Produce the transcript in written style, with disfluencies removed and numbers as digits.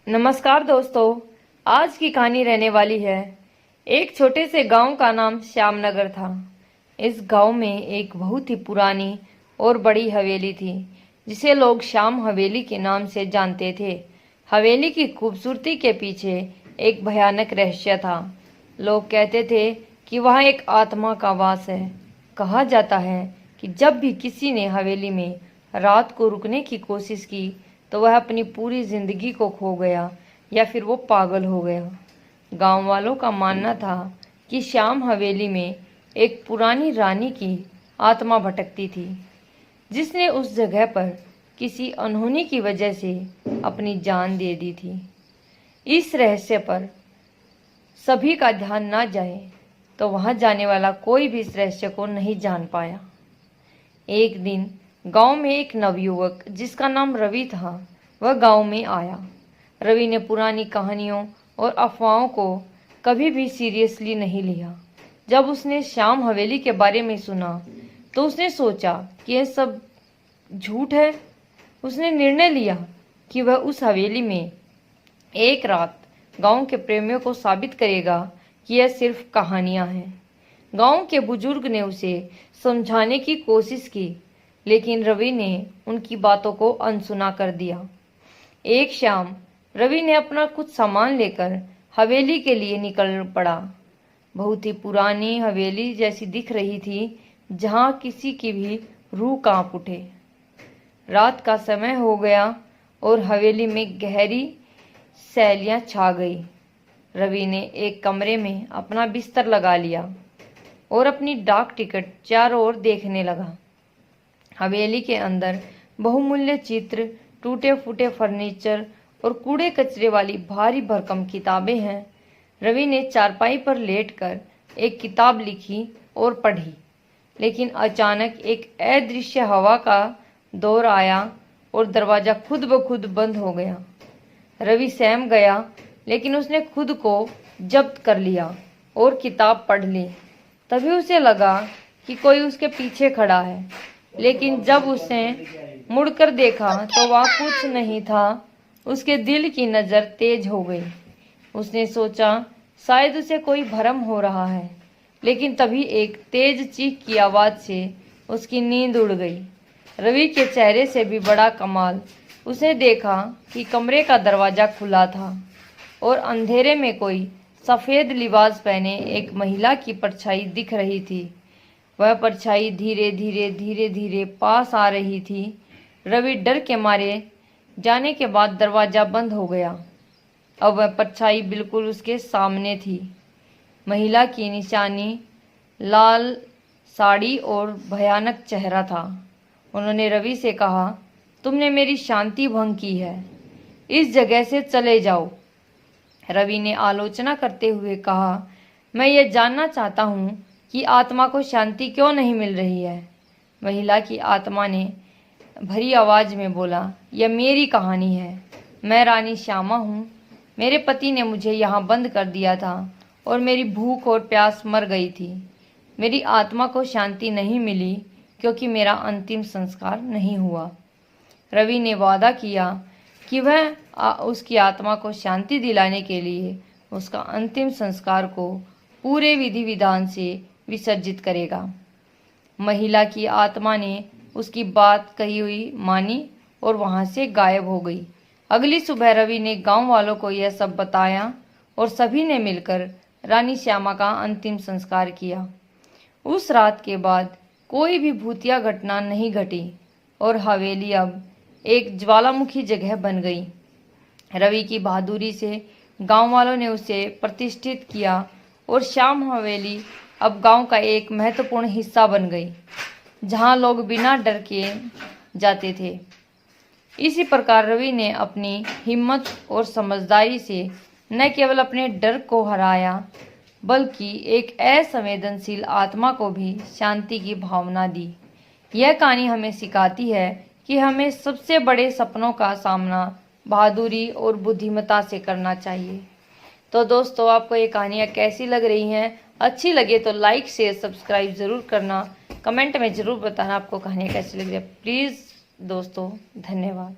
नमस्कार दोस्तों, आज की कहानी रहने वाली है। एक छोटे से गांव का नाम श्यामनगर था। इस गांव में एक बहुत ही पुरानी और बड़ी हवेली थी, जिसे लोग श्याम हवेली के नाम से जानते थे। हवेली की खूबसूरती के पीछे एक भयानक रहस्य था। लोग कहते थे कि वहाँ एक आत्मा का वास है। कहा जाता है कि जब भी किसी ने हवेली में रात को रुकने की कोशिश की तो वह अपनी पूरी जिंदगी को खो गया या फिर वो पागल हो गया। गांव वालों का मानना था कि श्याम हवेली में एक पुरानी रानी की आत्मा भटकती थी, जिसने उस जगह पर किसी अनहोनी की वजह से अपनी जान दे दी थी। इस रहस्य पर सभी का ध्यान ना जाए तो वहां जाने वाला कोई भी इस रहस्य को नहीं जान पाया। एक दिन गांव में एक नवयुवक जिसका नाम रवि था, वह गांव में आया। रवि ने पुरानी कहानियों और अफवाहों को कभी भी सीरियसली नहीं लिया। जब उसने श्याम हवेली के बारे में सुना तो उसने सोचा कि यह सब झूठ है। उसने निर्णय लिया कि वह उस हवेली में एक रात गांव के प्रेमियों को साबित करेगा कि यह सिर्फ कहानियां हैं। गांव के बुजुर्ग ने उसे समझाने की कोशिश की, लेकिन रवि ने उनकी बातों को अनसुना कर दिया। एक शाम रवि ने अपना कुछ सामान लेकर हवेली के लिए निकल पड़ा। बहुत ही पुरानी हवेली जैसी दिख रही थी, जहां किसी की भी रूह कांप उठे। रात का समय हो गया और हवेली में गहरी सैलियां छा गई। रवि ने एक कमरे में अपना बिस्तर लगा लिया और अपनी डाक टिकट चारों ओर देखने लगा। हवेली के अंदर बहुमूल्य चित्र, टूटे फूटे फर्नीचर और कूड़े कचरे वाली भारी भरकम किताबें हैं। रवि ने चारपाई पर लेटकर एक किताब लिखी और पढ़ी, लेकिन अचानक एक अदृश्य हवा का दौर आया और दरवाजा खुद ब खुद बंद हो गया। रवि सहम गया, लेकिन उसने खुद को जब्त कर लिया और किताब पढ़ ली। तभी उसे लगा कि कोई उसके पीछे खड़ा है, लेकिन जब उसने मुड़कर देखा तो वहाँ कुछ नहीं था। उसके दिल की नज़र तेज हो गई। उसने सोचा शायद उसे कोई भ्रम हो रहा है, लेकिन तभी एक तेज चीख की आवाज़ से उसकी नींद उड़ गई। रवि के चेहरे से भी बड़ा कमाल, उसने देखा कि कमरे का दरवाज़ा खुला था और अंधेरे में कोई सफ़ेद लिबास पहने एक महिला की परछाई दिख रही थी। वह परछाई धीरे धीरे पास आ रही थी। रवि डर के मारे जाने के बाद दरवाज़ा बंद हो गया। अब वह परछाई बिल्कुल उसके सामने थी। महिला की निशानी लाल साड़ी और भयानक चेहरा था। उन्होंने रवि से कहा, तुमने मेरी शांति भंग की है, इस जगह से चले जाओ। रवि ने आलोचना करते हुए कहा, मैं ये जानना चाहता हूँ कि आत्मा को शांति क्यों नहीं मिल रही है। महिला की आत्मा ने भरी आवाज में बोला, यह मेरी कहानी है। मैं रानी श्यामा हूँ। मेरे पति ने मुझे यहाँ बंद कर दिया था और मेरी भूख और प्यास मर गई थी। मेरी आत्मा को शांति नहीं मिली क्योंकि मेरा अंतिम संस्कार नहीं हुआ। रवि ने वादा किया कि वह उसकी आत्मा को शांति दिलाने के लिए उसका अंतिम संस्कार को पूरे विधि विधान से विसर्जित करेगा। महिला की आत्मा ने उसकी बात कही हुई मानी और वहां से गायब हो गई। अगली सुबह रवि ने गांव वालों को यह सब बताया और सभी ने मिलकर रानी श्यामा का अंतिम संस्कार किया। उस रात के बाद कोई भी भूतिया घटना नहीं घटी और हवेली अब एक ज्वालामुखी जगह बन गई। रवि की बहादुरी से गांव वालों ने उसे प्रतिष्ठित किया और श्याम हवेली अब गांव का एक महत्वपूर्ण हिस्सा बन गई, जहां लोग बिना डर के जाते थे। इसी प्रकार रवि ने अपनी हिम्मत और समझदारी से न केवल अपने डर को हराया, बल्कि एक असंवेदनशील आत्मा को भी शांति की भावना दी। यह कहानी हमें सिखाती है कि हमें सबसे बड़े सपनों का सामना बहादुरी और बुद्धिमत्ता से करना चाहिए। तो दोस्तों, आपको ये कहानियाँ कैसी लग रही हैं? अच्छी लगे तो लाइक शेयर सब्सक्राइब ज़रूर करना। कमेंट में ज़रूर बताना आपको कहानियाँ कैसी लग रही है। प्लीज़ दोस्तों, धन्यवाद।